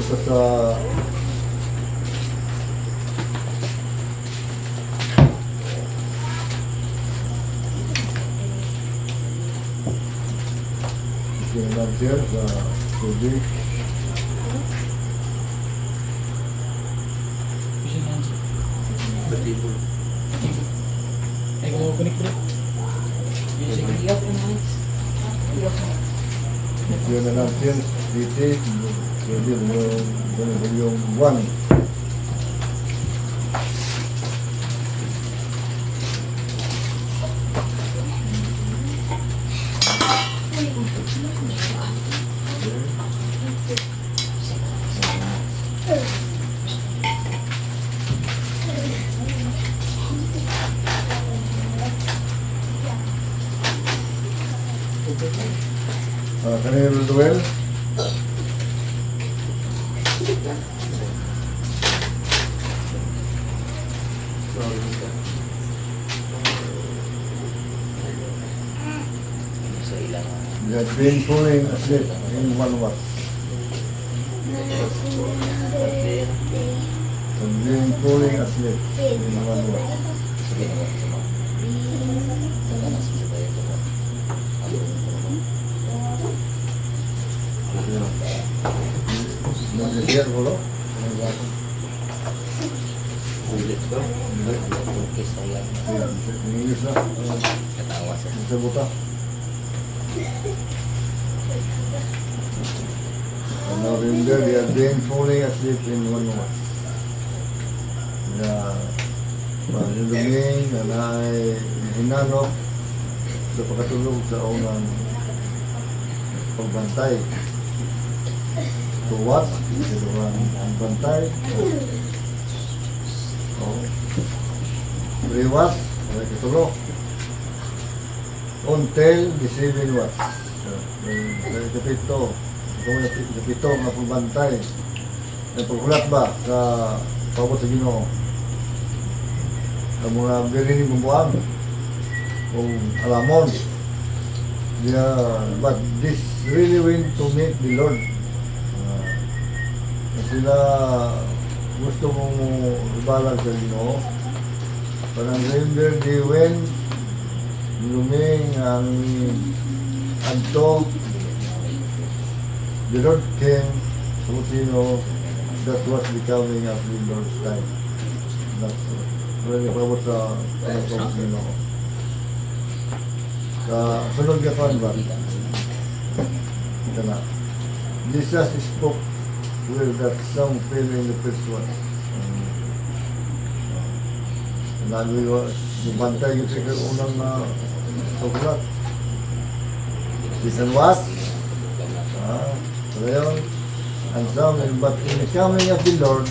Ito sa sir sa tubig. Ay, kung kunik bro. Yun na natin dito. Pwede yung 1. Kanina Duel. They had been falling asleep in 1 watt. Had been falling asleep in 1 watt. Mag-share ko lo? English na? Katawa siya. Sa buta? Now remember, they are being falling asleep in 1 watt. Yung luming na hinanok sa pagkatulog sa unang pagbantay. 2 watts, ang bantay. 3 watts, may katulog. Until the 7 watts. Kapito nga pagbantay. May pagkulat ba sa pabot sa Ginoo? Ang mga birinig bumbuang o alamon. But this really went to meet the Lord. Sila gusto mong ibalag sa Ginoo. Parang remember the when luming ang adto, the Lord came to sino that was becoming of the Lord's time. That's really pabot sa panatong sino. Sa sunod ka pa ba? Ito na. Jesus spoke with that song feeling the first one. Lagi ko, bantay yung sa unang na sukulat. Season what? So yun, ang song, but in the coming of the Lord,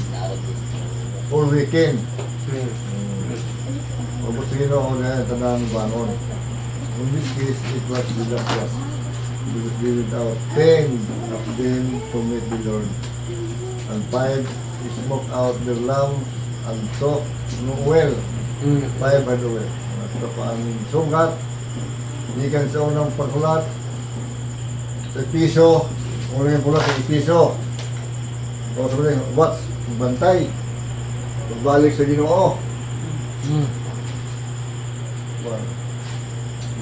all weekend. Pabot sa Ginoo na tanang bangon. In this case, it was the last one. Because they without 10 of them to meet the Lord. And 5 smoke out their lamp and talk well. 5 by the way. Ito pa ang sugat. Ikan sa unang pagkulat. Sa piso. Unang pulat sa piso. O sabi rin, watts, bantay. Pagbalik sa Ginoo.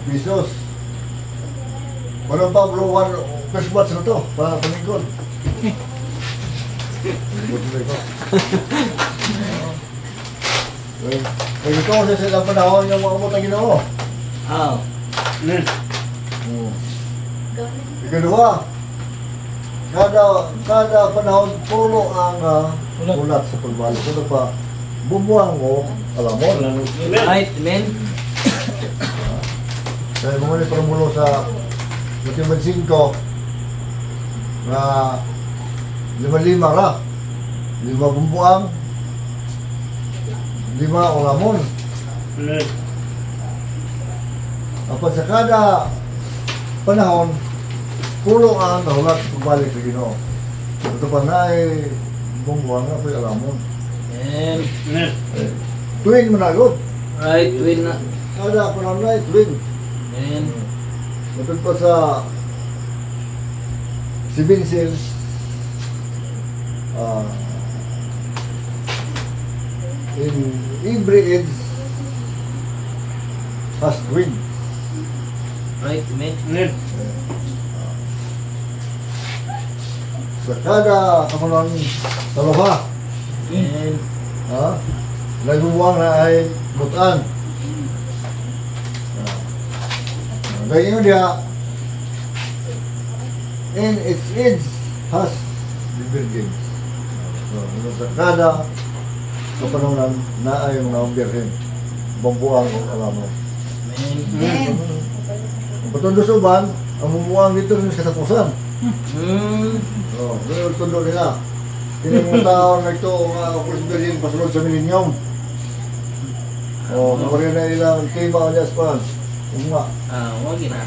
Pisos. Walang pa bro, first watch na to, para paningkod. Kaya ito kasi silang panahon yung mga umutang Ginoo. Ikadua, kada panahon pulo ang ulat sa pagbalik. Ito pa, bumuang mo, alamon. Right, amen. Saya mga niparamulo sa Matiman 5 na 5 ra. 5 bumbuang, 5 ulamon. Apat sa kada panahon, pulo ang nahulat pagbalik sa Ginoo. Ito pa na ay bumbuang na po yung alamon. Twin mo na yun. Right, twin na. Kada panahon na twin. Matod pa sa 7 cells uh, in every age has twin. Right, amen. Amen. Sa kada kamunan dalawa, Amen. nagbubuang na ay butan. Ganyan dia, in its age has the virgins. So, sa kada kapanunan na ay mga birhen, bambuang ang alaman. Amen. Ang patundusuban, ang bumbuang dito rin sa katapusan. Oh, ngayon tundo nila. Kini mga tao na ito, First Virgin, pasunod sa millennium. Oh, makuha na ilang tema niya sa nga. Wag na.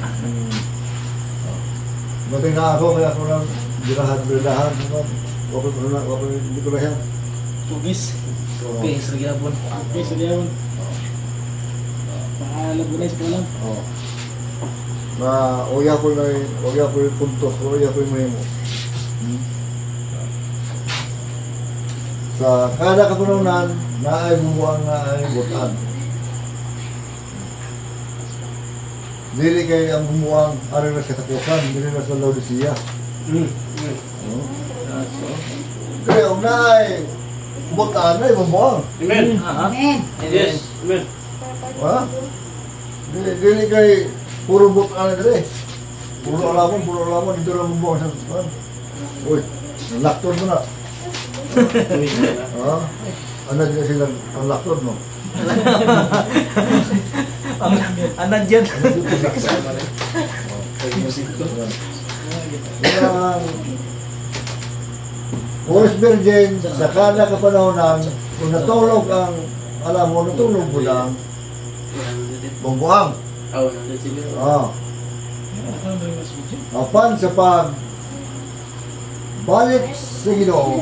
Mating na ako, kaya ako lang birahan. Wapin hindi ko na yan. Tugis. Okay, sige na po. Okay, sige yun. Pahalabunay sa kalam. Oh. Na uya ko yung puntos, uya ko yung mahimo. Sa kada kapununan, na ay bumuang na ay butan. Dili kay ang bumuang ari na sa katapusan, dili na sa Laodicea. Oh. Kaya ang na ay butan ay bumuang. Amen. Amen. Yes. Amen. Ha? Dili kay puro butan na dili. Puro alamon, dito lang bumuang sa katapusan. Uy, lakton mo na. Ha? Ano din sila ang lakton mo? Anan dyan. Ang First Virgin sa kada kapanahonan, kung natulog ang, alam mo, natulog mo lang, bumbuang. Apan sa pag balik sa Ginoo,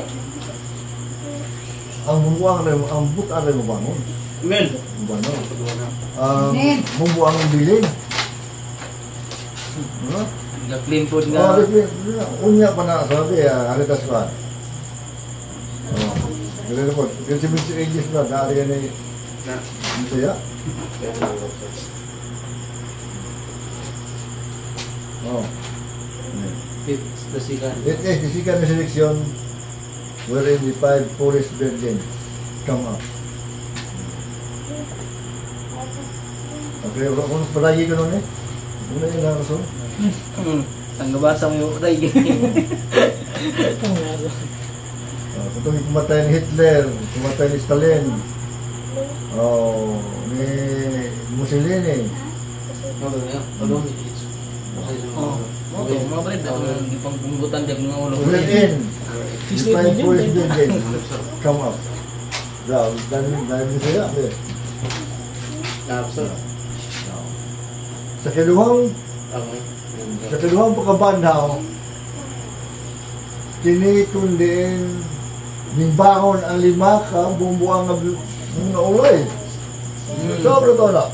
ang bumbuang rin, ang butan rin mabangon. Amen. Mabangon. Bumbuang ang bilin. Nag-clean food nga. Unya pa na sabi, halitas pa. Ganun po. Yung si English na, naari yan ay masaya. It is the second selection wherein the 5 Polish virgins come up. Okay, kung palagi ko nun eh. Una yung narason. Ang nabasa mo yung uray. Kung kumatay ni Hitler, kumatay ni Stalin, ni Mussolini. Mga bread, ang pangpunggutan dyan mga ulo. Wherein the 5 Polish virgins come up. Dahil sila eh. Sa kaluhang pagkabanhaw, tinitundiin nimbangon ang 5 ka bumbuang ng ulay. Sobra to na.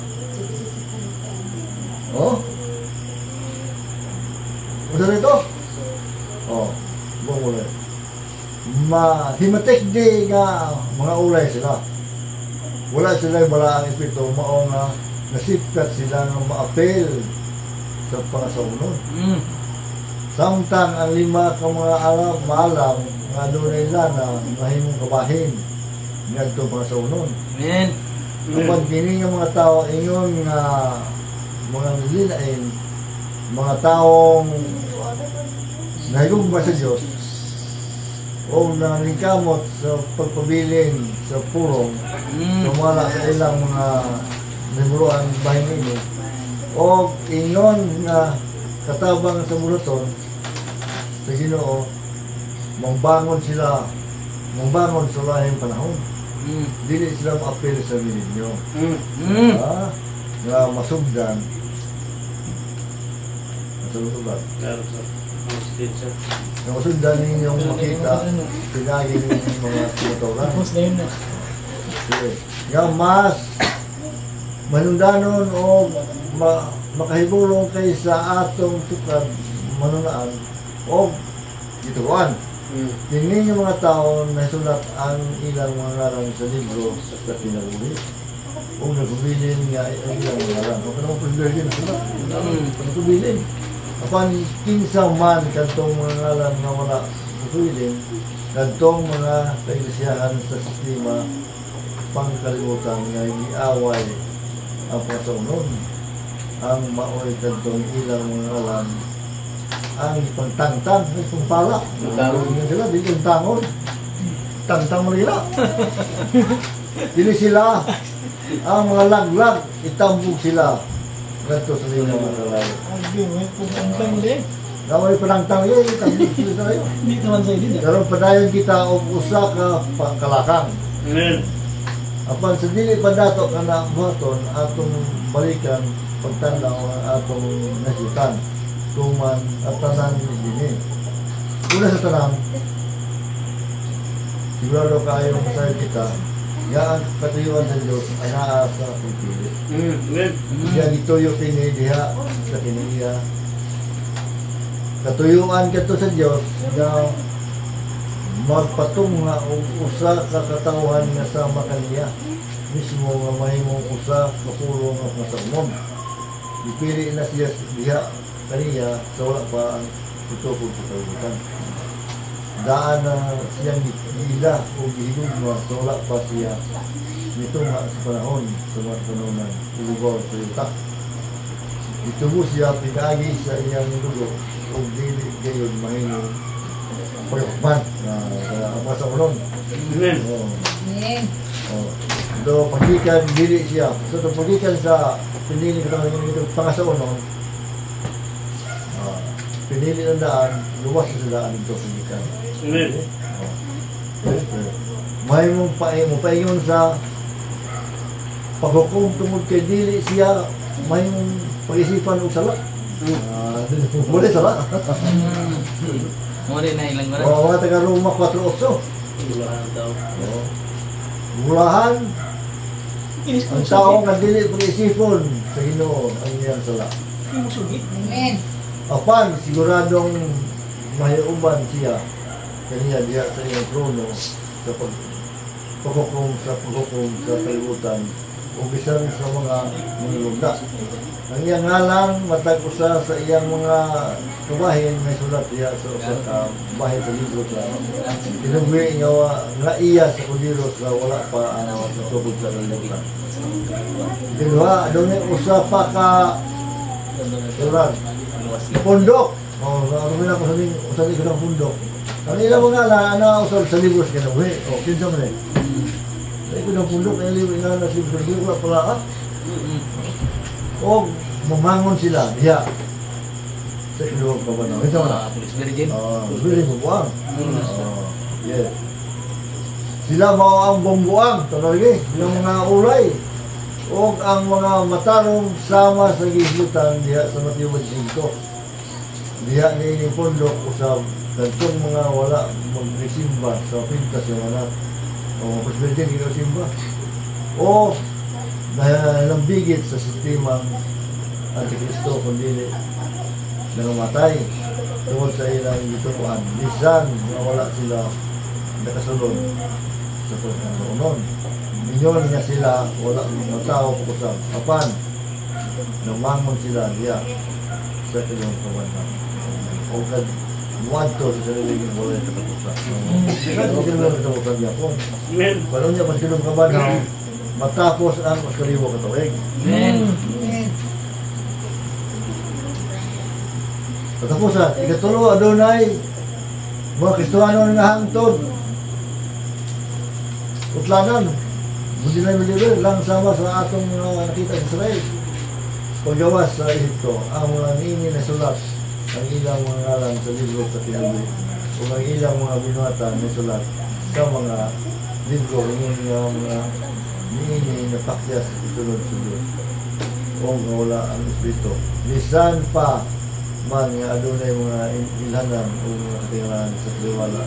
Oh? Ano ito? Oh, buong ulay. Himatik di nga mga ulay sila. Wala sila yung malaang espiritu, maong nasipkat sila ng maapel sa pangasaunon. Samtang ang 5 ka mga maalam nga doon nila na mahimong kabahin niya ito pangasaunon. Amen. Kapag kini nga mga tao ingon nga mga nilinain, mga taong nahigugma sa Diyos o nangikamot sa pagpabilin sa purong, sumala sa ilang mga memoroan bahin ini o ingon nga katabang sa muluton sa Ginoo, mangbangon sa lahing panahon. Dili sila ma-appeal sa milinyo. Nga masugdan. Masugdan. Nga masugdan ninyong makita, pinagi ninyong mga tinatawran. Nga mas manundanon o makahibulong kay sa atong sukat manunaan o gituan. Tingin yung mga tao na sulat ang ilang mga ngalan sa libro sa kinabuhi. Kung nagkubilin nga ang ilang mga ngalan. Kung naman pagbilin, sulat. Nagkubilin. Apan kinsa man kantong mga ngalan na wala kubilin, kantong mga kaiglesia sa sistema pangkalimutan nga iaway ang pasaunon. Ang maoy kantong ilang mga ngalan ang pagtangtang, ay pala. Yun sila, di yung tangon. Tangtang mo nila. Dili sila, ang mga laglag, itambog sila. Ganto sa nila mga kalay. Agyo, may pagkantang din. Naway panangtang yun, itambog sila tayo. Hindi naman sa'yo din. Pero padayon kita o usa ka kalakang. Amen. Apan sa dili pa dato ka na buhaton, atong balikan, pagtanda ang atong nasitan. Tuman at tanan din. Una sa tanan, sigurado kayo sa kita, yan katuyuan sa Diyos, anaa sa pagpili. Yan ituyo kini diha sa kiniya. Katuyuan ka to sa Diyos, na magpatung nga usa ka katawhan nga sama kaniya. Mismo nga mahimong usa kapulong at masamom. Ipili na siya diha kaniya sa wala pa ang tutukod sa kalubutan. Daan na siyang gila o gihigugma sa wala pa siya nitunga sa panahon sa mga kanunan ulugaw sa yuta. Itubo siya pinagi sa iyang lugo o dili gayon mahinog pagkakman na ang masa ulong. Amen. Do pagikan dili siya. So pagikan sa pinili katawhan yung pangasaunon, pinili ng daan, luwas sa daan ito sa Amen. May mong paingon sa paghukom tungod kay dili siya, may mong pag-isipan o sala. Muli sala. Muli na ilang oras. Mga taga Roma 4:8. Bulahan daw. Bulahan, ang tao nga dili pag-isipon sa Ginoo ang iyang sala. Amen. Apan, siguradong mahiuban siya kaniya diya sa iyong trono sa paghukom sa kalibutan o bisan sa mga manulugda. Ang iyang ngalan matag usa sa iyang mga kabahin may sulat diya sa usa ka bahin sa libro sa tinugwi nga iya sa kudiros na wala pa ang natubod sa kalibutan. Kedua, doon usa pa ka surat pundok. Ano na ko sabi, usali ko ng pundok. Ang ilang mga na usal sa libros ka na, kinsa mo na eh. Sa ko ng pundok, ay libro nga na libros, hindi ko pala o mamangon sila, diya. Sa kinuwag ka ba na? Kinsa mo na? Police Virgin. Very mabuang. Yes. Sila mao ang bongbuang, talaga yung mga ulay. O ang mga matarong sama sa gislutan diya sa Matthew 5. Diya ni ini pondok usab kantong mga wala magresimba sa pintas yung anak. O presbyterian hindi simba. O nalambigit sa sistemang Antikristo kundi nangamatay tungkol sa ilang gituan. Bisan na wala sila nakasulod sa pagkakaunon. Minyon nga sila, wala mga tao kusap. Kapan, namangon sila diya sa kanyang kawanan. O kad muadto sa sarili ng wala yung katapusan. Kasi sila lang katapusan niya po. Amen. Paano niya mas kinong kabanaw, matapos ang Oskaribo katawig. Amen. Katapusan, ikatulo, Adonai, mga Kristohano nga hangtod. Utlanan, hindi na miliber lang sama sa atong nakita sa Israel. Paggawas sa Egypto, ang mga nini na sulat, ang ilang mga ngalan sa libro sa Kinabi, o ang ilang mga binuhatan na sulat sa mga libro, yung mga nini na pakyas sa sunod sa Diyos. O wala ang Espiritu. Lisan pa man nga adunay mga ilhanan o mga katingalan sa liwala.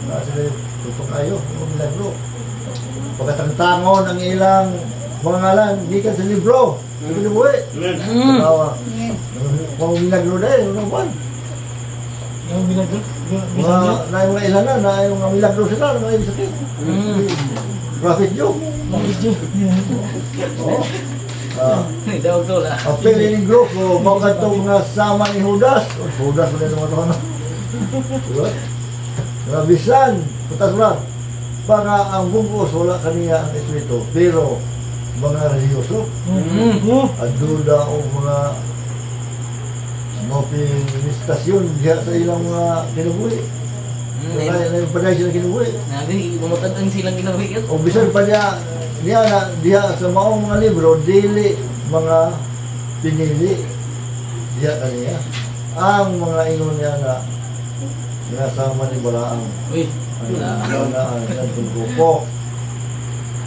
Kasi tutok kayo, mga milagro. Pagkatangtangon ang ilang mga ngalan, gikan sa libro. Sa kinabuhi. Tawa. Mga milagro na eh, ano ba? Yung binagod. mga ilan na yung mga milagro sila, mga ibig sakit. Prophet Job. Oh. Daw to la. Ang piling grupo, bakit itong mga sama ni Judas? Judas mo na yung mga tono. Diba? Nabisan, putas ba? Para ang bungkos, wala kaniya ang espiritu. Pero, mga religyoso, at duda o mga pinistasyon diya sa ilang mga kinubuhi. May paday sila kinubuhi. Nabi, bumutatan silang ginawi yun. O bisan pa diya sa maong mga libro, dili mga pinili diya kaniya. Ang mga ingon niya na nasama ni Balaang. Uy, ang kantong grupo.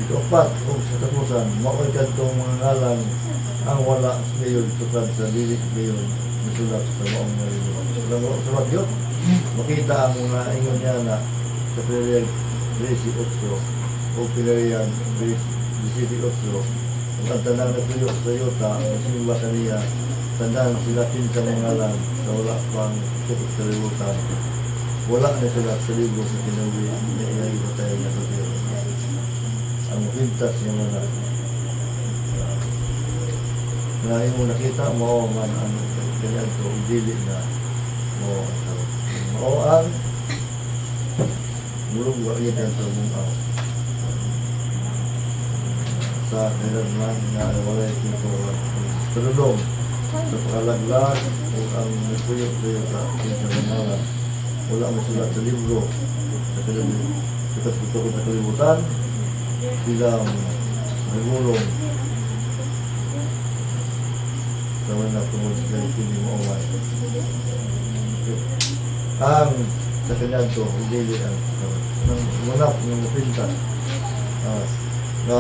Ikapat o sa tapusan, maoy kantong mga ngalan ang wala ngayon sukat sa dili ngayon nasulat sa maong mga libro. Sulat yun. Makita ang mga ingon niya na sa Pilarian 18 o Pilarian 18 ang tandang na tuyo sa Yota ang simba kaniya tandang sila kinsa mga ngalan na wala pang tukot sa libutan wala na sila sa libro sa kinawi niya iyayi tayo na sa Diyos ang pintas niya mga na yung nakita mo man ang kanyang to dili na mo ang mulong wariyan sa mga sa kailanman na wala yung tulong sa pakalaglag o ang nagpuyok-puyok sa pinagkakanalan wala masulat sa libro sa kalimutan sa kalimutan silang nagulong sa mga tungkol sa hindi mo umay ang sa kanyang to hindi ang manap ng mapinta na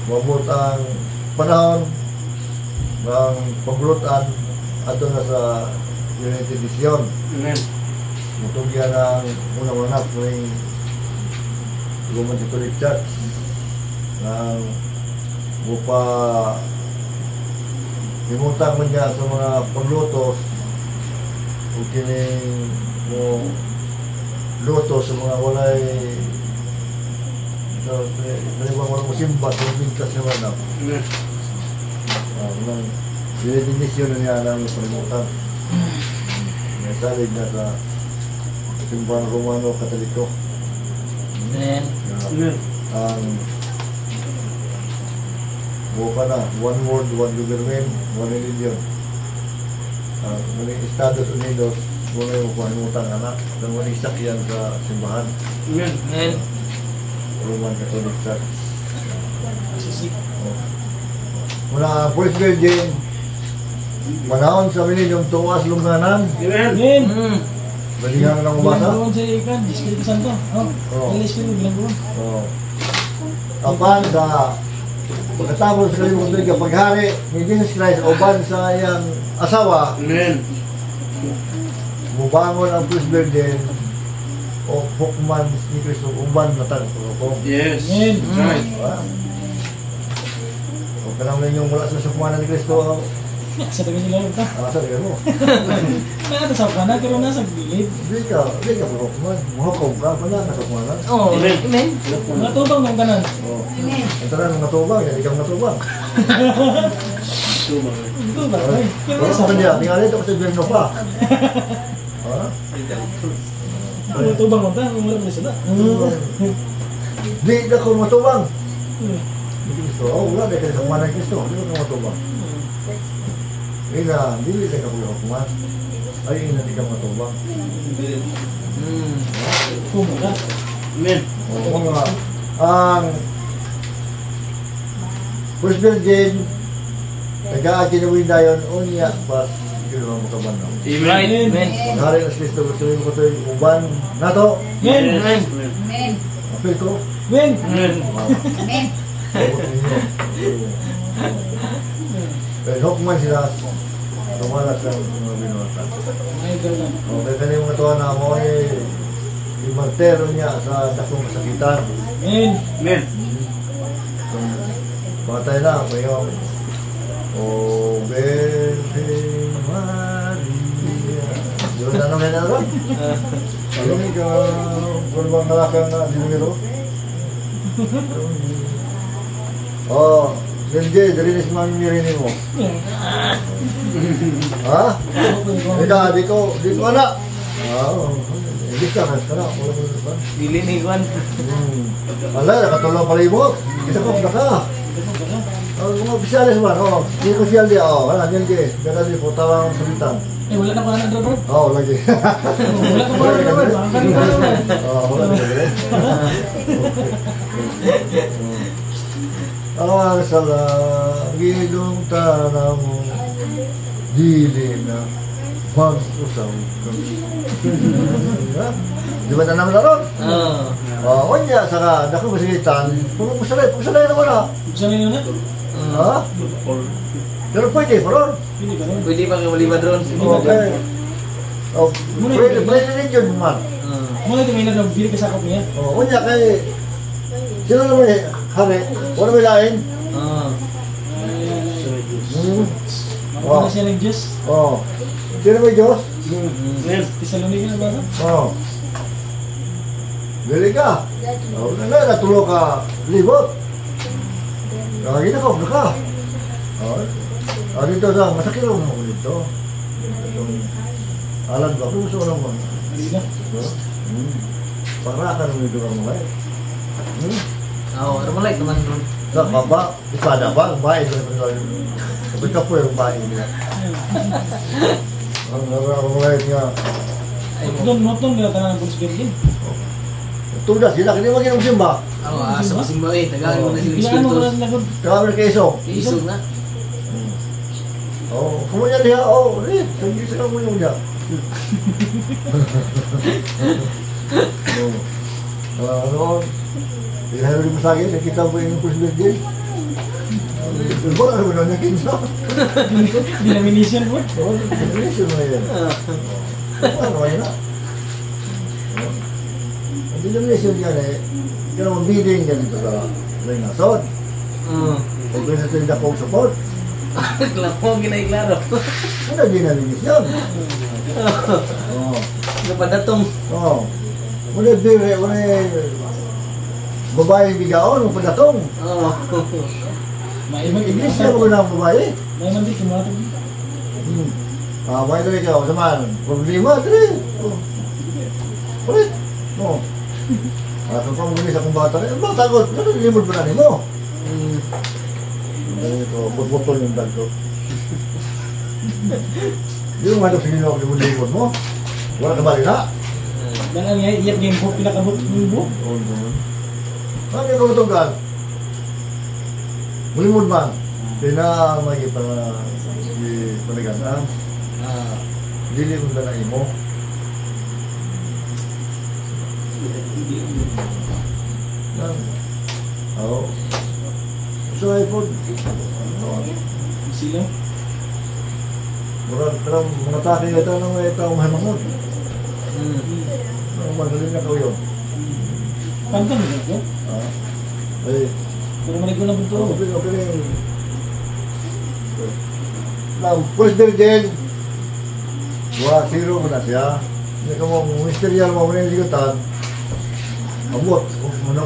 mabot ang panahon ng paglutan ato na sa United Vision. Amen. Mutugyan ang unang manap ng Roman Catholic Church ng upa himutang man niya sa mga paglutos o kining mo luto sa mga walay so, walang masimba sa mintas niya man na dininisyon na niya ng palimutan may salig na sa simbang Romano Katoliko Amen. ang buka na one world, one government, one religion mga Estados Unidos wala yung palimutan anak dan wala isakyan sa simbahan Amen. Roman Catholic Church muna Police Virgin manahon sa milyong tuwas lunganan Amen. balihan ng umasa Bilang sa ikan, Espiritu Santo. Oo. Espiritu bilang apan sa pagkatapos sa kalimutan ka paghari ni Jesus Christ uban sa iyang asawa Amen. mubangon ang Police Virgin o hukman ni Cristo uban na tagpapong Yes. Amen. Right. o kanang ninyong wala sa sukmanan ni Cristo Sa taga nila ka. sa tingin mo Nasa sa kana pero nasa gilid. di ka po hukman muhukom ka pa na nasukmanan Oh, Amen. Amen. Matubang ng kanan. ang tanan ng matubang yan ikaw matubang Ito ba? Pero wala sa pa niya tingnan ito kasi Birno pa matubang mo ta, wala pa sila. di ka ko matubang ni Cristo wala na ka sukmanan ni Cristo di ka matubang ina dili ka po hukman ay ina di ka matubang Kumaka. Amen. oo nga ang First Virgin nag-aakinawin dayon unya pas hindi naman makabanaw Right. Amen. hari na Cristo gusto ko ito yung uban nato Amen. Amen. Amen. apil ko Amen. Amen. Amen. abot ninyo pero hukman sila tumalas ng mga binuatan Ay, galang. okay kanil mga tuwa na mo ay imartero niya sa dakong kasakitan Amen. Amen. kung patay na mayroong O Virgen Maria Doon na naman na ron. Alam mo ka, kung bang nalakang na dinumiro? Oh, Lenje, dali na si Mami Mirini mo. Ha? Ika, di ko anak. Hindi ka, wala mo ba? Dili ni Juan. Wala, nakatulong pala mo. Kita ko, naka. Mga opisyalis man, hindi ko siya di, wala, Lenje. Gana di po, tawang salitan. Wala na pala na bro. Lagi. Wala na pala na bro. Wala na pala. Ang salagidong tanang mo, dili na mag-usaw kami. Di ba na naman na ron? Oo. Kanya, saka, naku masilitan, pagsalay naman na. Sanay na na. Ha? Pero pwede pa ron. Hindi ba ron? Pwede pa kayo malibad ron. Okay. Pwede rin yun man. Mga ito may nag-bili ka sakop niya. Kanya kay, sino naman eh, hari, wala may lain. Oo. Mga na siya ng Diyos. Sino may Diyos? Thessalonica na ba? Dili ka. Natulog ka, libot. Kagina ka, ka. Dito sa, masakit lang mo dito. Alam ba, kung gusto lang mo. Hindi na. Para ka naman dito kang mga Oo, ano malay naman ron. Sa baba, ispada ba? Ang bahay ko kapit ka po yung bahay nila. Ang mga nga. Notong nila tangan ng Pulse Virgin. Tudas, sila kini maging simba. Oo, asa masimba eh. Tagaan mo na sila Ilaan mo Espiritu. na lagot. Kami kay Iso. Isog na. Kumunya dia, sige sa kumunya dia. Ano? Ilahalo di masakit, nakita mo yung Pulse Virgin. Ba, ano na niya kinsa? Denomination po. Denomination na yan. Ano kayo na? Ang denomination yan kaya mabiling yan dito sa Renason. Kung sa tinda kong support, Klamo, ginaiklaro. ano denomination? Napadatong. Muna dire, muna babae bigaon, muna padatong. Oo. Maibang Iglesia mo na ang babae. May mandi kumatog. Babae na ikaw, saman, problema, dire. Ulit. Kung pang sa kong bata, ba takot, ano limod ba na mo? Ito, butbutol yung bag ko. Hindi mo matap sige ako limod mo. Wala ka bali na. Dalang nga, iyak game po, pinakabot ng buhok. Ano yung kamutugan? Mulimod man. Kaya may panagan. Dili mo na imo. So iPhone. Sila. Murang mga taki ito nang ito mahamangod. Magaling na kayo. Pantang nila po. Pero manig ko na bunto. Okay. Pulse Virgin. Zero mo na siya. Hindi ka mo, ministerial mo, muna yung ligatan. Abot,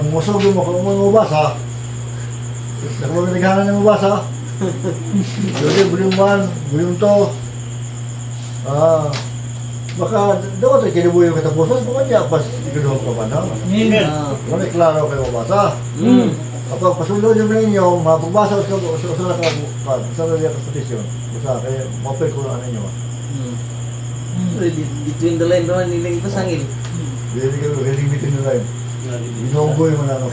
musog mo, kung mo mabasa. Nakamamiliganan na mabasa. Jadi, bulim 1, bulim 2. Baka, daw tayo kinibuyo katapusan, kung kanya, pas ikaduhang ka pa na. Kung klaro kayo mabasa. Kapag pasunod yung ninyo, mapagbasa ka sa petisyon. Basta, kaya mapil ko na ano nyo. Between the line naman nila ipasangil. Hindi ka relimitin na rin. Ginonggoy mo na ako.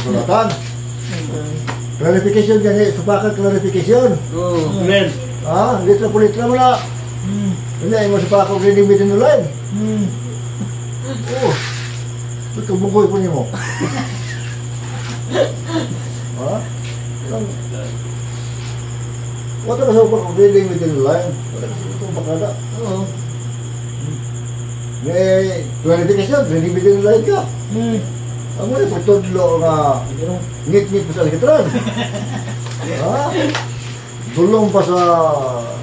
Sulatan. Clarification yan eh. Supakan clarification. Amen. Pulit na mo na. Hindi, mo supakan relimitin na rin. Ba't kabunggoy po niyo mo? Wala ka sa upang reading within the line. Wala ka sa upang bakada. May clarification, reading within the line ka. Ang muna pagtudlo nga ngit-ngit pa sa alikatran. Dulong pa sa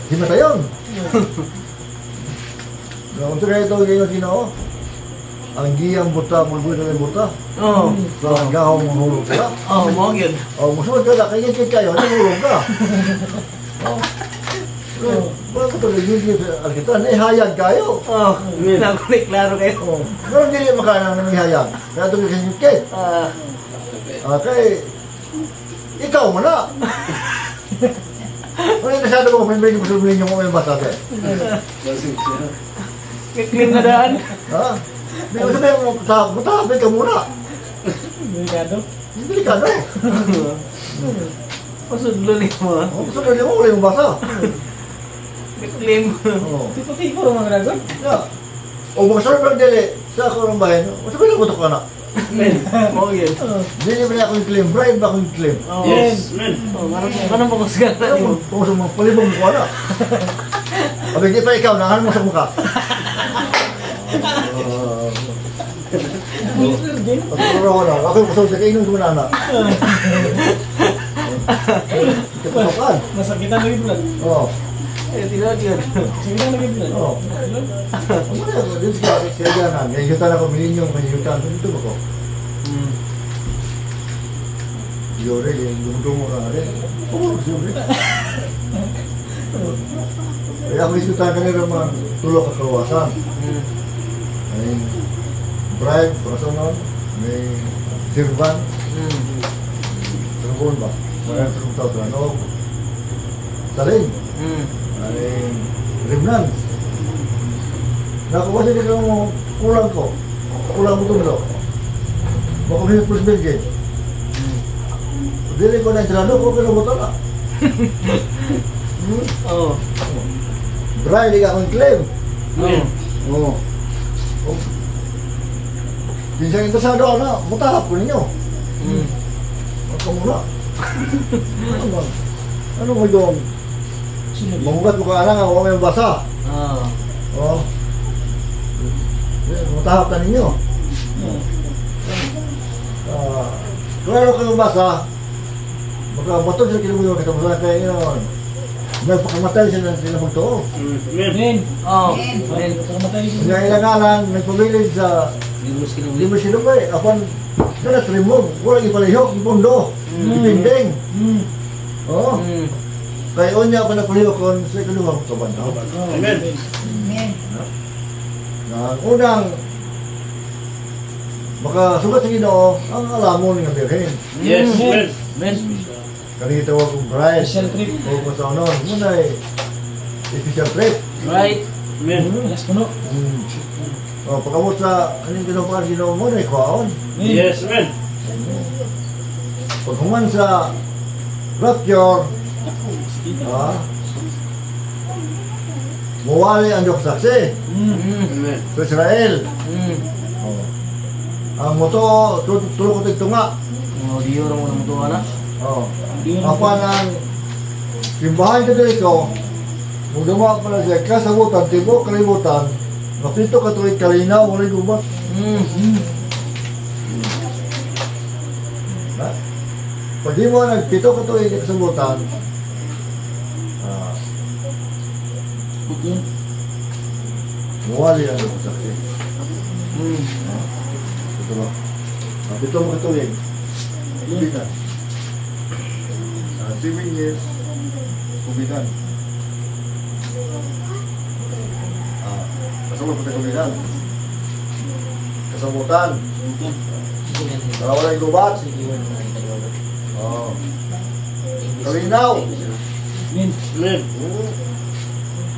himatayon. Kung sa kayo ito, yung sino, ang giyang buta, bulbul na yung buta. Oh. So, ang gahong mahulog ka. Oh, mo gyud. O, musunod ka na, kaya kayo, ano mahulog ka? Bakit ito, yung kita, naihayag kayo. Oh, na ko klaro kayo. O, pero hindi makanan ng ihayag. Kaya ito kasi kit. Okay, ikaw mo na. Ano yung kasado mo, may medyo musulmin yung mga basa ka. Clean na daan. Ha? Hindi ko sabihin mo, matapit ka muna. Delikado. Delikado. Pasudlo ni mo. O, gusto na mo, wala yung basa. Clean. O, Tipo-tipo rin mga dragon. ya. O, mga sarap ng dili, sa ako ng bahay, sabihin mo ito ka na. Men, mo gyud. Dili ba niya ako yung claim, bribe ba ako yung claim? Oh. Yes. Oh, kanang pangusgan na nimo. Kung sa mga palibong mo na. Abi, di pa ikaw, nangan mo sa mukha. Pagkuro na, ako yung kusog sa kainom ko na na. Kapasukan. Masakitan lagi bulan. Oo. Eh, tinod yun. Masakitan lagi bulan. Oo. Ang mga ako, dito kaya gana. Nayutan ako, milinyong, nayutan. Dito ba ko? Yore, yung dumudungo ka rin. Oo, siyempre. Kaya ako isutan ka nila mga tulog ka kawasan. May bribe, personal, may sirban. Sarapon ba? Mayroon sa tao sa ano? Saling. May remnants. Nakuha siya dito mo kulang ko. Kulang ko ito nito. Makamit plus bilgate. Dili ko na entrado ko pero motor na. Oh. Bribe, di ka akong claim. Oo. Pinsang interesado ako na, mutahap ko ninyo. Ako muna. Ano mo yung mamugat mo ka alang ako may basa. Oo. Mutahap na ninyo. Kung ano kayo basa, makabatog sa kilubuyo kita mo sa kayo yun. May pakamatay sila magtoo. Men. Oh. Men. Pagkamatay Hindi siya. ilangalan, nagpabilid sa Limos kinang Lima silupay, apan na trimog, wala ipalihok, ipondo, ipinding. Oo. Kaya unya pa napalihok kon sa ikaduhang kabanaw. Amen. Amen. Na unang makasugat sa Ginoo ang alamon nga birhen. Yes, men. Kani tawag kong bride. Special trip. O kung sa unon, muna special trip. Right. Alas puno. O pagkamot sa anong kinukuha Ginoo mo na ikuhaon. Men. men. Pag human sa rapture, muwali ang Diyos saksi Amen. sa Israel. Oh. Ang moto, tulog ko tigtunga. Oh, di orang mo nang tuwa na. Oh. Apa ng simbahan ka dito, kung dumaan pala siya, kasagutan, tibok, kalibutan, mapito ka tuwid kalinaw, walay gubat. Pag di mo nagpito ka tuwid kasagutan, muwali ang Diyos saksi. Ito ba? Mapito mo ka tuwid. Kubitan. 7 years, kubitan. Kasagot pati kubitan. Kasagutan. Para wala yung gubat. Kalinaw. Men.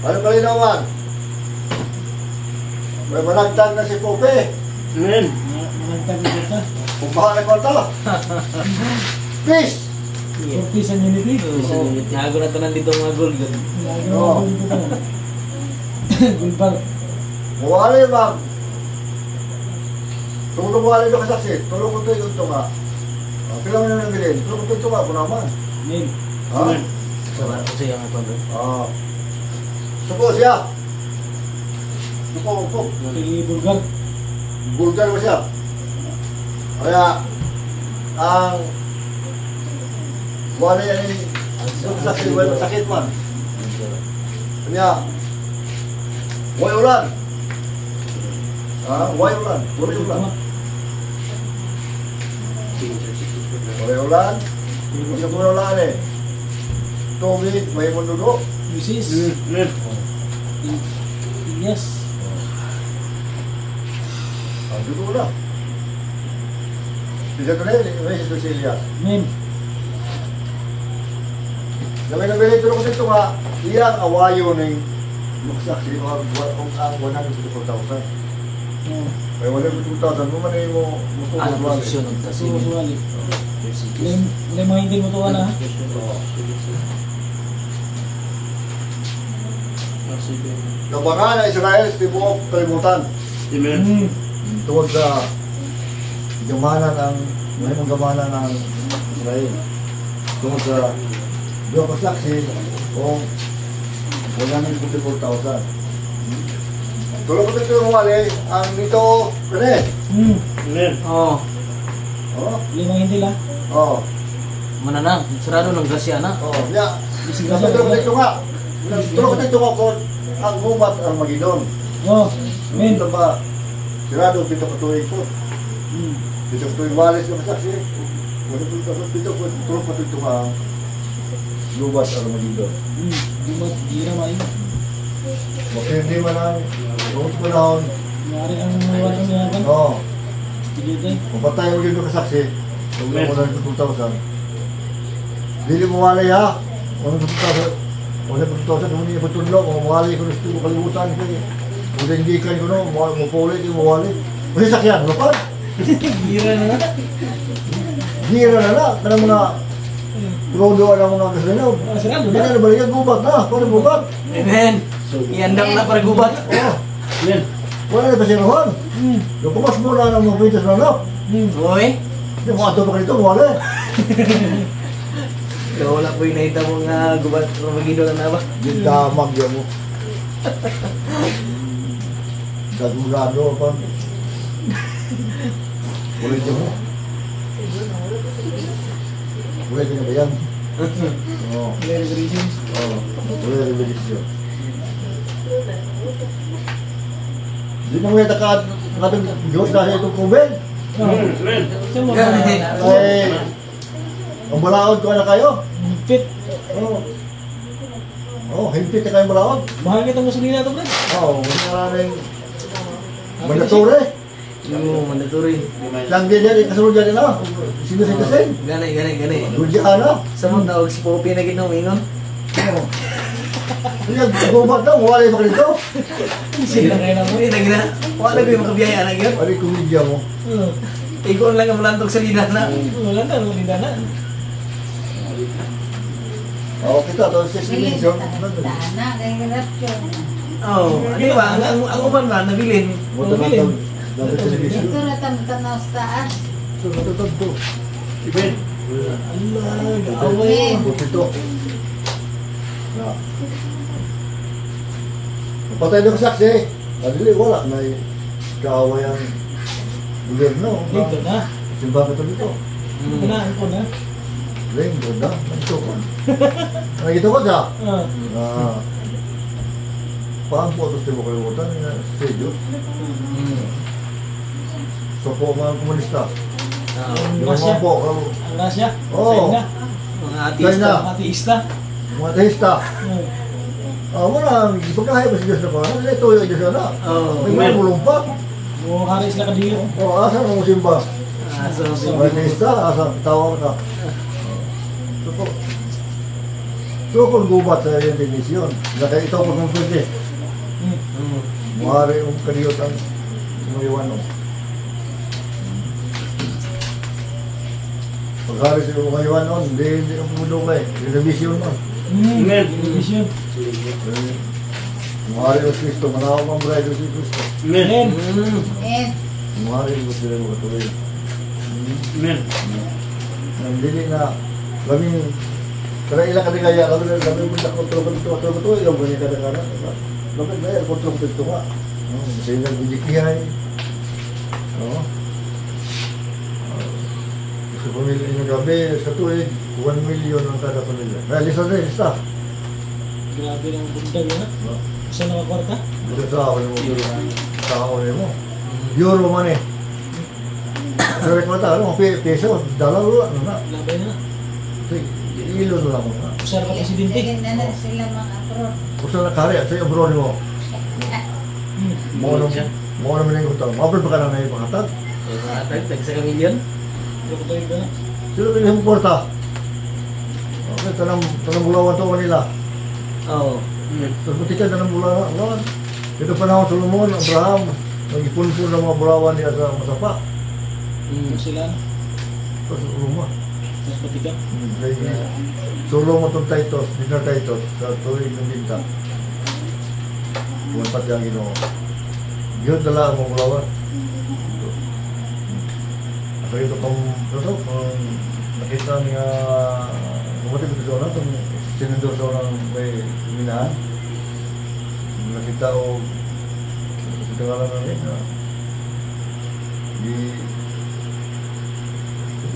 Ano kalinawan? May managtag na si Pope. Malagtag na kita. Kumpahan na kwarta. Peace! For peace and unity. Hago na tanan dito mga gold. Oo. Gulpar. Mawali ma'am. Tungkol mawali ito kasaksi. Tulong ko ito yung tunga. Kailangan mo na nabilin. Tulong ko ito tunga po naman. Men. Ha? Sama ko siya ang pag. Suko siya. Suko. Pili Bulgar. Bulgar mo siya. Kaya, ang wala yan yung saksi, wala sakit man. Kanya, Why ulan? Why ulan? Puro ulan. Why ulan? Kasi puro ulan eh. Tubig, may mundugo. Mrs. Yes. Dugo na. Bisa ko na yun, may Cecilia. Amen. Gamay na bilay, tulong ko dito nga, iyang awayo ng luksak, hindi ko ang 154,000. May 154,000, mo man na yung Ano mo posisyon ng tasin? Suwali. Wala mga hindi mo tuwa na. Nabangan na Israel sa tibuok kalimutan. Tungkol sa gamanan ng mayroong gamanan ng Israel. Tungkol sa doon kasaksi o 154,000. Tulong ko dito yung wali, ang nito, kane. Oo. Oh, Lima hindi lang. oh, Muna na. Sarado ng grasya na. oh, ya. Tulong ko dito nga. Tulong ko dito nga kung ang gubat ang Magidon. Oh. Amen. Ito ba, sirado pito katuloy ko. Pito katuloy walis ng saksi. Pito tulong ko dito nga ang gubat ang Magidon. Di na main. Bakit hindi man ang buong panahon, Mari ang wala niya kan. oo, Sige tayo. mapatay mo dito kasaksi, huwag mo na ito 2,000. Dili mo walay ha, 1,200, 1,200, kung hindi patunlo, kung mawalay ko gusto ko kalimutan ko eh. Kung hindi ko no, mapulit yung mawalay. Kasi sakyan, lapad. Gira na na. Gira na na, kanang mga tulodoan ang mga gasolina. Sarado Hindi na. na nabalikan, gubat na, kung gubat. Amen. Iandam na para gubat. Oo, Amen. wala na pasiruhan. Yung kumas mo na ng mga pitas na na. Uy. Hindi mo ato pa dito, mawalay. Wala po yung nakita mo nga gubat ng Magido na ba? Yung damag yan mo. Dagulado pa. Ulit mo. Ulit na ba yan? Oo. Very reason. Oo. Ulit na belisyo. Hindi na mo yung nakatong Diyos dahil itong kuben. Sa mga Ay, ang balaod ko na kayo. fit. Oo. Oo, hintit na kayong balaod. Mahal kita mo sulina to, Brad. Oo, maraming mandature. Oo, mandatory. Lang din yan, kasunod yan na. Sino sa kasin? Gani. Dudya na. Sa mga tawag si Poppy na ginom, ingon. Oo. Kaya gubat na, wala yung dito. Sila kayo na mo. Uy, nagina. Wala ko yung makabiyaya na yun. Wala yung komedya mo. Ikon lang ang malantog sa linan na. Wala na, wala na. Oo, kita, to 6 minutes yun. Dana, kaya rapture. Oo, di ba? Ang uban ba, nabilin. Wala na ito. Dati television. Ito na tanaw sa taas. Ito, ito. Allah, Amen. Buti ito. Na. Napatay na kasaksi. Kadili, wala. May kaaway ang gobyerno. dito na. Simbahan ito dito. Ito na, ito na. Ring, ganda. Nagtukon. Nagito ko siya. Paampo ito mo kalimutan. Si Diyos. So po mga komunista. Ang Yung rasya. mga po, Ang rasya. Oo. China. Mga China. artista. Ateista. mga tehista. Muna, pagkahaya pa si Diyos na pa. Ano ito yung Diyos na? Oo. May mga mulumpa. Mo hari sila kadiyo. Asa na mo simba? So, Mga tehista, asa tawag na. So kung gubat sa yung dinisyon, nakaya ito pag mong pwede. Mahari yung kaniyot ang umayawan mo. Pag-hari sa umayawan nun, hindi ang pumulong eh. Revision nun. Vision. Mahari yung Kristo, manawag ang bride si Kristo. Amen. And Mahari yung sila mo katuloy. Nandili na kami kaya ilang kaligaya kami punta kontrol ko ilang ganyan kadagana. Bakit ba yan? Kontrol ko ito nga. Kasi ilang bijikihay. Sa pamilya ng gabi, sa tuwid, 1 million ang kada pamilya. Kaya lista na, lista. Grabe ng bundag na. Sa nakakwarta? Ito sa ako mo. Sa ako mo. Euro man eh. Sa rekwata, ano, peso, dalawa, ano na. Labay na. Sige, ilo na lang mo na. Usar ka presidente. Sige na na sila mga abroad. Gusto na kari, sa abroad mo. Mo naman yung utang. Mabal pa ka na yung pangatag. Tag sa kamilyon. Pero tayo ba na? Sino ka yung porta? Okay, tanang bulawan to kanila. Oo. Tapos matikan, tanang bulawan. Ito panahon Solomon, Abraham, nag-ipon-ipon ng mga bulawan niya sa masapa. Sila na. Tapos rumah. Mas patika. Solomon itong Titus, dinner Titus, sa tuwing ng binta. Buwan pati ang ginoo. Yun dala ang mga bulawan. Ako ito kung nakita niya kumatib ito sa itong sinundor sa orang may minahan. Nakita ko ito nga lang namin na di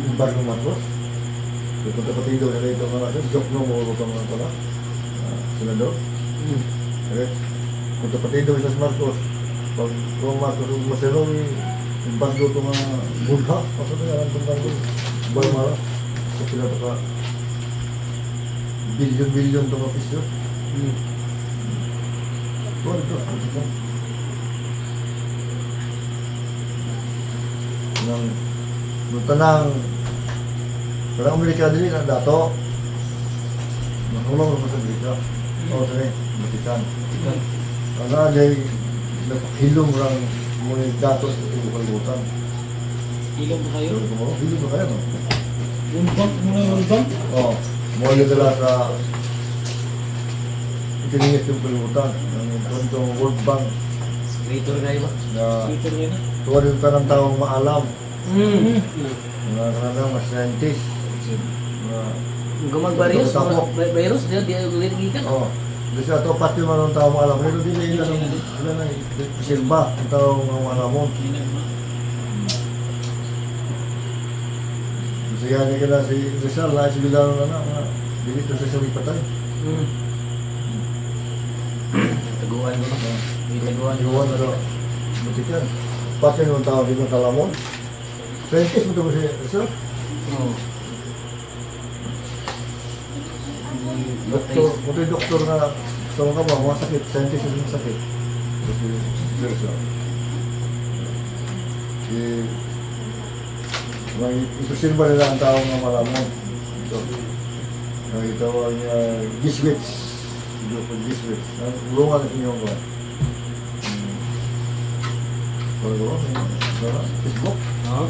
imbar ng Marcos. Kung kapatido nila ito nga natin, joke no mo ka mga pala. Senador. Okay. Kung kapatido ito sa Marcos, pag kung Marcos masero yung bando ito nga bulha, pasok na yan itong bando. Boy mara. So sila ito ka bilyon-bilyon ito mga piso. Tuwan ito. Nung tanang parang Amerika din ang dato. Nangulong naman sa Amerika. Oo, sige, Matikan. Karena day hilong lang muna yung dato sa kalibutan. Ilong ba kayo? Hilong ba kayo, no? World Bank? Muna yung World Bank? Oo. Muna yung dala sa itiningis yung kalibutan. Ang itong World Bank Creator na iba. na Twitter yan na. tuwa rin tanang taong maalam. Mga kanang mga scientist. Gumagbariyos, virus, di ligikan. Oo. Kasi ato pati man ang taong maalam. Pero di na ilan na silba ang taong maalamon. Kasi yan ka na si Rizal, lahat si Bilang na dito sa sabi patay. Taguan mo na. Taguan Iwan na daw. Matikan. Pati nung tao dito talamon. Scientist mo ito ba si Rizal? Oo. Doktor, kung ito yung doktor na sa mga ba, mga sakit, scientist yung sakit. Kasi Rizal. Itusin ba nila ang taong na malamon? Ito. Ito ang Giswitz. Giswitz. Ulungan ang inyong ba? Facebook? Oo.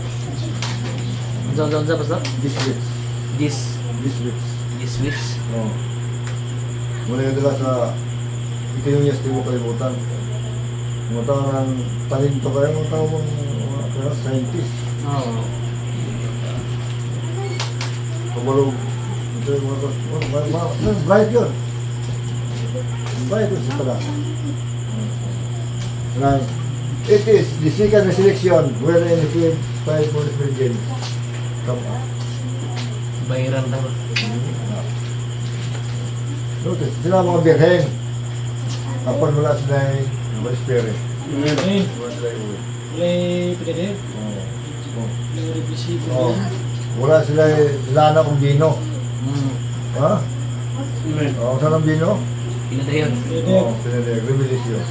Saan basta? Giswitz. Giswitz. Switch. Oo. Muna yung dala sa ito yung yes, di mo kalimutan. Mga tao ng talento kayo, mga tao mga scientist. Oo. Kabalog. Ito yung mga bright yun. Bright yun sa tala. It is the second selection wherein the 5 bonus virgin come up. Bayaran na ba? Notice, sila mga birhen. Kapag wala sila yung Holy Spirit. Ayun. Wala sila yung uwi. Wala pwede. Oo. Wala represibo. Oo. Wala sila yung lana kong bino. Ha? Oo, saan ang bino? Pinadayon. Pwede. Oo, pinili. Revelisyon.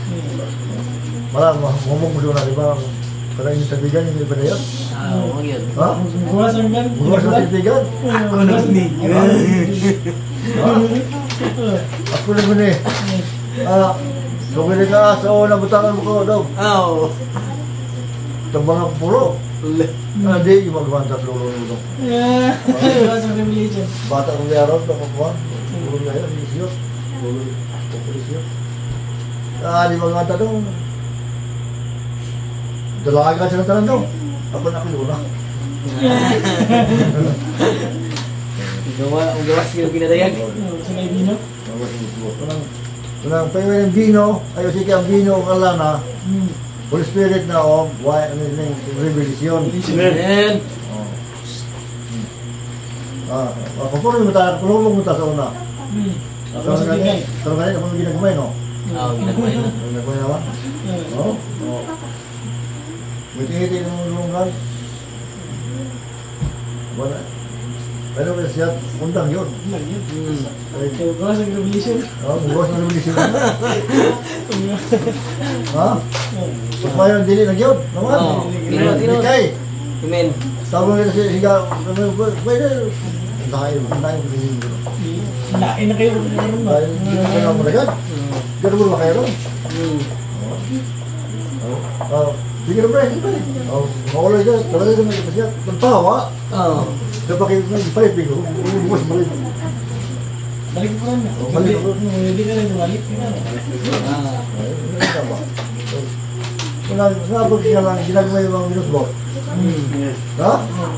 Mamong mo doon na, di ba? Parang yung tabigan, yung iba na yun. Oo, yun. Ha? Bukas ang gan. Bukas na tabigan? Ako narinig. Ha? Ako na guni. So kung ka sa una, butangan mo ko daw. Oo. Itong mga puro. Hindi, yung magwanta sa lulong mo daw. Bukas ang revelation. Bata kong yaron, kapakuan. Lulong na yun, isyot. Lulong, isyot. Di magwanta daw. Dalaga sila tanan daw. Ako na kiluna. Ugawas yung pinadayag. Sila yung bino. Unang payo ng bino, ayo sige ang bino kalana. Holy Spirit na why ano yung revelation. Amen. Kapuro mo ta sa una. Ako sa bigay. Pero ganyan ako ginagmay no. Oo, ginagawa yun. Ang nagkuha naman. Oo. Oo. May tingiti ng lunggan. Wala. Ano ba siya? Undang yun. Lang yun. Ay, Kaya ko sa revolution. bukas na revolution na. Ha? Mas mayroon dili na yun. Naman. Oo. Tinod. Kay. Amen. Tawag nila siya. Pwede. Dahil ko din yun. Lain na kayo. Dahil hindi na kayo mo agad. Gano'n mo ba kayo ron? Sige na pre. Makulay ka. Talaga ka na siya. Tantawa. Oo. Sa bakit na ipalit ko. Bukas balik. Balik ko rin. Balik ko. Hindi ka rin bumalik. Wala, nabag siya lang, ginagawa yung mga minute mo. Ha?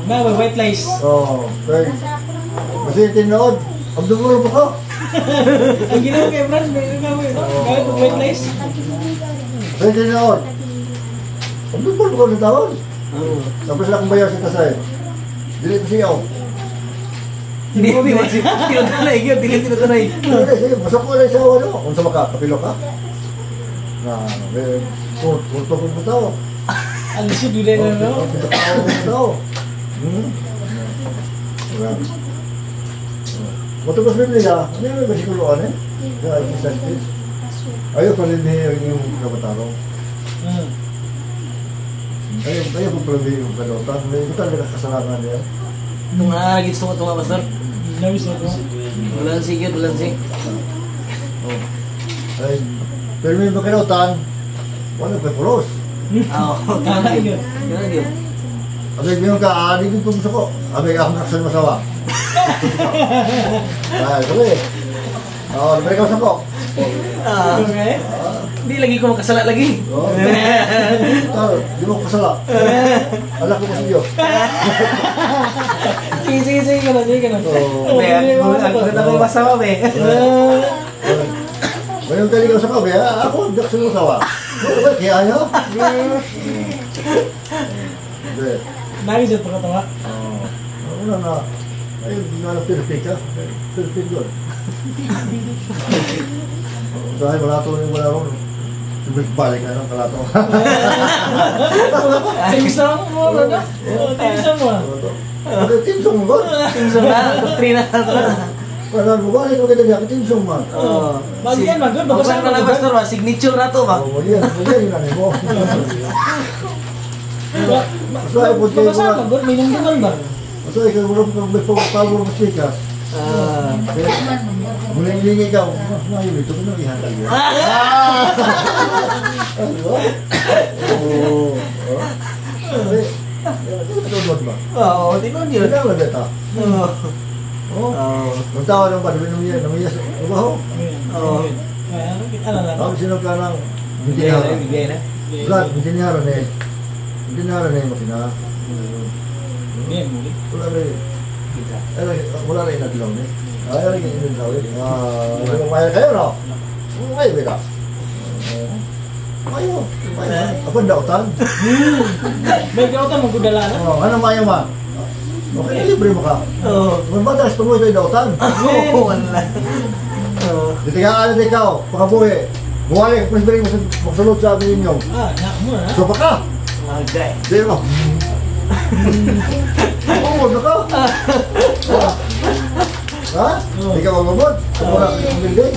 Na, white lies. Oo, okay. Kasi tinood, ang dumuro mo ka. Ang ginawa kay Brad, may gagawin. Gawin ko white lies. Kasi tinood, ang dumuro mo ka ng tawon. Tapos lang kong bayaw sa kasay. Dili ko siyaw. Hindi tinutunay. Tinutunay. Hindi, sige, masok ko lang sa ano. Kung sa maka, kapilo ka. Na, kurto ko mo tao. Ang lisod din na, no? Tao mo tao. Matubos rin nila, ano yung basikuloan eh? Kaya ay percentage. Ayaw pa rin niya yung kabatarong. Ayaw pa rin niya yung kanotan. Ito talaga kasalanan niya. Gusto ko tunga, Pastor. Nawis na ko. Walang sige, walang sige. Ay, pero may kanotan, wala pa pulos. Oo. Kaya yun. Ganun yun. Abay, ngayon ka, aanin yung tumuso ko. Abay, akong nakasal masawa. Ay, sabi. Oo, nabalik ako sa ko. Okay? Hindi lagi ko makasala lagi. Oo. Di mo ko kasala. Anak ko sa iyo. Sige ka na, sige ka na. Oo. Ang ganda ko masawa, be. Ngayon ka ligaw sa ko, ako, hindi ako sa masawa. Kaya ayaw? Hindi. Nawis na pagkatawa. Una na, ay, Philippine ka. Philippine doon. Dahil wala ito yung wala ron. Balik na ng kalato. Tingsang mo, ano? Tingsang mo. Timsong mo ba? Tingsong na, doktrina na ito na. Wala mo ba? Ito kita niya, timsong man. Bago yan, magod. Pagpasan ka na, Pastor, signature na to ba? Yan yung nanay mo. Masaya po kayo Pagpasan, magod. May nangguman ba? Masaya kayo mo may power mo speakers. Muling-lingi ka, mas mayo ito, kung ihatag yan. Ano ba? Oo. Tunod ba? Oo, tinon yun. Hindi naman beta. Oo. Oo. Ang tawa ng padumi namiyas, ubaho. Oo. Ano na? Ang sino ka ng Bigay na, bintinyaran. bigay na. Brad, bintinyaran eh. Bintinyaran eh, makina. Hindi, muli. Wala rin. Wala rin natilaw eh. Ayaw rin yung inundaw eh. Kumaya kayo, no? Kumaya beta. Mayo. Ako ang dautan. May kautan mo gudala na? Ano mayo man? Okay, libre mo ka. Oo. Kung ba tayo tumuloy tayo dautan? Oo, wala. Oo. Dito ka alam ikaw, pakabuhi. Buwali, kung sibiri mo magsulot sa amin ninyo. Na mo na. So pa ka! Okay. Di mo. Oo, na ka. Ha? Di ka magmamod? Kumura ka ng building?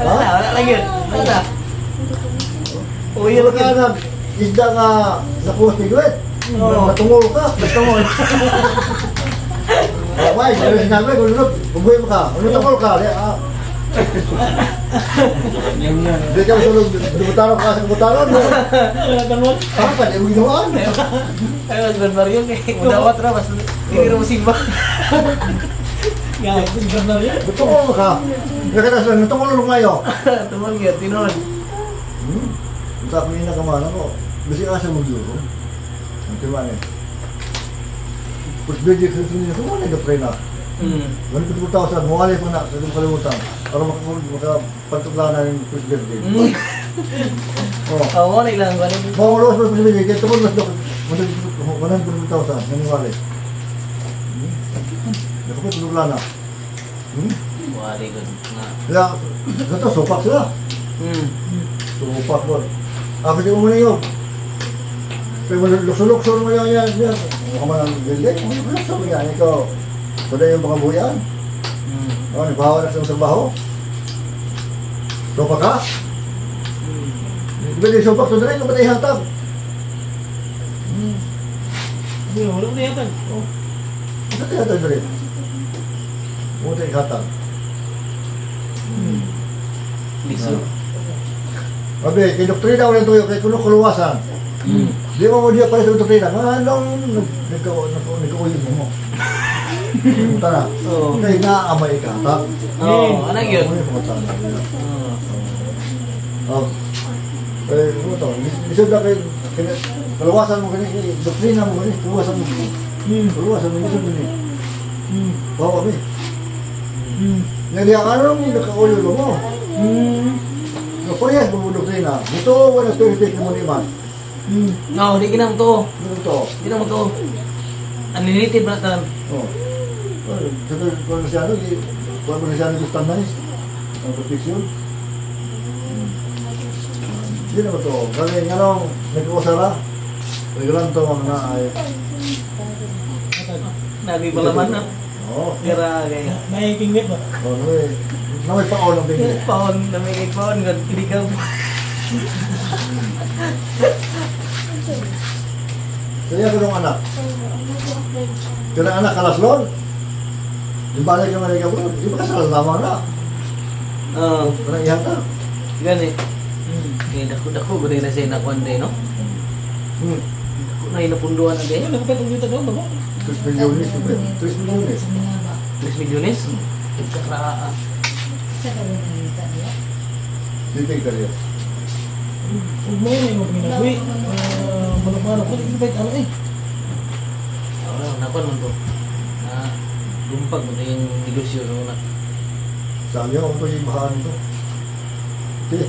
Wala lang yun. Wala. Uy, Kung ka na, isda nga sa post ni Gret. Natungol ka. Natungol. May, sinabi, kung lunod, bubuhay mo ka. Kung natungol ka, hindi ka masulog, butaron ka sa butaron. Parang pa, di mo ginawaan. Ay, Husband Mario, udawat na, mas hindi rin mo simba. Gaya, Husband Mario. Natungol mo ka. Nakita sila, natungol mo kayo. Tumol yun, tinon. Sa akin yung nakamana ko, basi ka sa mag-euro. Ang timan eh. Pus bedi ka sa sinila, kumana yung pre na. Ganun ko 2,000, mawali ko na, sa itong kalimutan. Para makapantuglanan yung pus bedi. Oo, wala ilang wala. Mawalos mo pus bedi, kaya tumul mas doon, 120,000, naniwali. Nakapatuglanan. Wari ko na. Kaya, ito, supak sila. Supak mo. Ako di mo muna yun. Kaya lukso-lukso mo yan. Ako man ang building. Lukso mo yan. Ikaw, wala yung mga buyan. Nagbahawa na sa trabaho. Supak ka? Di ba di supak to na rin? Ano ba tayo hatag? Wala ko tiyatag. Ano tayo hatag na rin? Ano tayo hatag? Liso. Sabi, kay doktrina ulit tuyo, kay kuno kuluwasan. Di mo mo diya pala sa doktrina. Anong nagkauyin mo? Punta na. Oo. Kaya naamay ka. Oo, ano yun? Ano to? Lisod na kay kuluwasan mo kani, doktrina mo kani, kuluwasan mo. Kuluwasan mo, lisod mo ni. Oo, kami. Nga anong nakauyin mo? Parehas mo doktrina. Ito, wala spirit mo ni man. No, di kinam to. Ano to? Di na mo to. Unlimited ba tan? Oh. Kung masyado, kung masyado gusto na ang protection. Hindi naman to. Kasi nga nag-uusara. Naglang to mga ay. Nabi palaman na. Oo. Kira kaya. May kingwit ba? Oo, may paon ang tingin. Paon, namigay paon. Hindi ka. Kaya ko nung anak. Kaya anak kalaslon. Yung balik naman ikaw, di ba kasal lamang na? Oo. Parang iyan ka. Gani. Kaya dako-dako. Gani na siya nakuanday, no? Dako na inapunduan na din. Ano ko pa itong yuta doon ba? 3 milyones. 3 milyones. 3 milyones? Saka, Sa gawin ng yuta niya. Dito yung kariya. Huwag mo yun, huwag minagwi. Manok-manok ko, hindi ba ano eh? nakuan mo to. Lumpag mo yung negosyo na una. Sabi ako ito yung bahaan ito. Okay.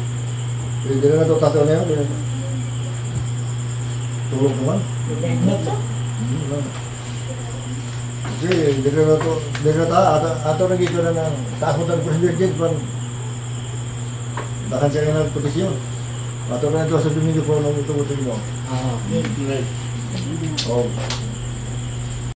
Hindi na ito taso na yun. Tulog naman. Ignat ka? Kasi hindi na ito. Hindi na ito. Ato nagiging na ng taas mo tayo ng Virgin. Bakan siya nga ng petisyon. Ato na ito sa Domingo po nung ito mo. Ah. Oh.